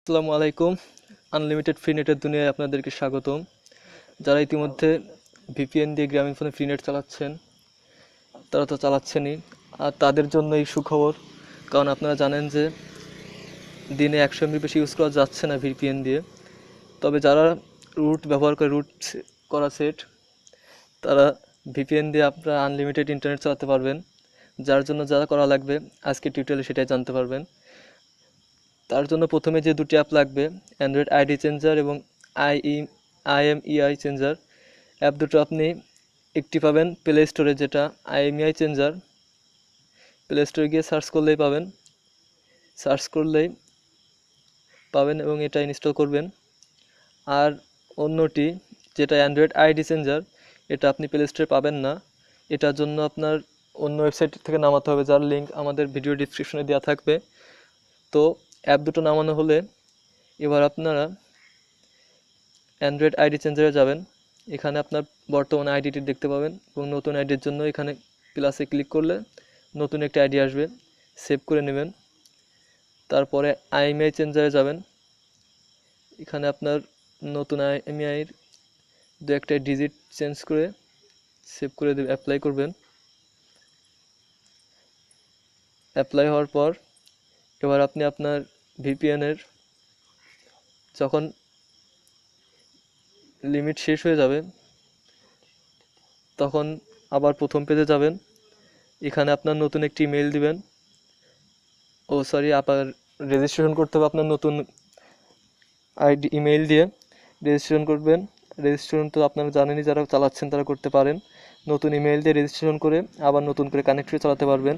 আসসালামু আলাইকুম। Unlimited free নেটের দুনিয়ায় আপনাদেরকে স্বাগতম। যারা ইতিমধ্যে ভিপিএন দিয়ে গ্রামীণ ফোনে ফ্রি নেট চালাচ্ছেন, তারা তো চালাচ্ছেনই। আর তাদের জন্য এই সুখবর, কারণ আপনারা জানেন যে দিনে 100 MB বেশি ইউজ করা যাচ্ছে না ভিপিএন দিয়ে। তবে যারা রুট ব্যবহার করে, রুট করা সেট, তারা ভিপিএন দিয়ে আপনারা আনলিমিটেড ইন্টারনেট চালাতে পারবেন। যার জন্য যা করা লাগবে আজকে টিউটোরিয়ালে সেটাই জানতে পারবেন। তার জন্য প্রথমে যে দুটি অ্যাপ লাগবে, অ্যান্ড্রয়েড আইডি চেঞ্জার এবং আইএমইআই চেঞ্জার। অ্যাপ দুটো আপনি একটি পাবেন প্লে স্টোরে, যেটা আইএমইআই চেঞ্জার। প্লে স্টোরে গিয়ে সার্চ করলেই পাবেন, এবং এটা ইনস্টল করবেন। আর অন্যটি যেটা অ্যান্ড্রয়েড আইডি চেঞ্জার, এটা আপনি প্লে স্টোরে পাবেন না। এটার জন্য আপনার অন্য ওয়েবসাইট থেকে নামাতে হবে, যার লিঙ্ক আমাদের ভিডিও ডিসক্রিপশনে দেওয়া থাকবে। তো অ্যাপ দুটো নামানো হলে এবার আপনারা অ্যান্ড্রয়েড আইডি চেঞ্জারে যাবেন। এখানে আপনার বর্তমান আইডিটি দেখতে পাবেন এবং নতুন আইডির জন্য এখানে প্লাসে ক্লিক করলে নতুন একটা আইডি আসবে, সেভ করে নেবেন। তারপরে আইএমইআই চেঞ্জারে যাবেন। এখানে আপনার নতুন আইএমইআইয়ের দু একটা ডিজিট চেঞ্জ করে সেভ করে দেবে, অ্যাপ্লাই করবেন। অ্যাপ্লাই হওয়ার পর এবার আপনি আপনার ভিপিএনের যখন লিমিট শেষ হয়ে যাবে, তখন আবার প্রথম পেজে যাবেন। এখানে আপনার নতুন একটি ইমেল দিবেন। আপনার রেজিস্ট্রেশন করতে হবে। আপনার নতুন আইডি ইমেল দিয়ে রেজিস্ট্রেশন করবেন। রেজিস্ট্রেশন তো আপনারা জানেনই, যারা চালাচ্ছেন তারা করতে পারেন। নতুন ইমেল দিয়ে রেজিস্ট্রেশন করে আবার নতুন করে কানেক্ট করে চালাতে পারবেন।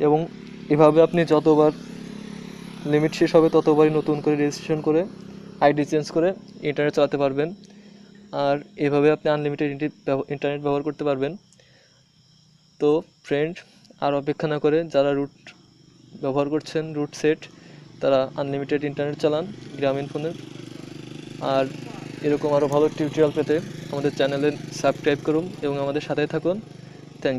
এবং এভাবে আপনি যতবার লিমিট শেষ হবে ততবারই নতুন করে রেজিস্ট্রেশন করে আইডি চেঞ্জ করে ইন্টারনেট চালাতে পারবেন। আর এভাবে আপনি আনলিমিটেড ইন্টারনেট ব্যবহার করতে পারবেন। তো ফ্রেন্ড, আর অপেক্ষা না করে যারা রুট ব্যবহার করছেন, রুট সেট, তারা আনলিমিটেড ইন্টারনেট চালান গ্রামীণ ফোনের। আর এরকম আরও ভালো টিউটোরিয়াল পেতে আমাদের চ্যানেলে সাবস্ক্রাইব করুন এবং আমাদের সাথে থাকুন।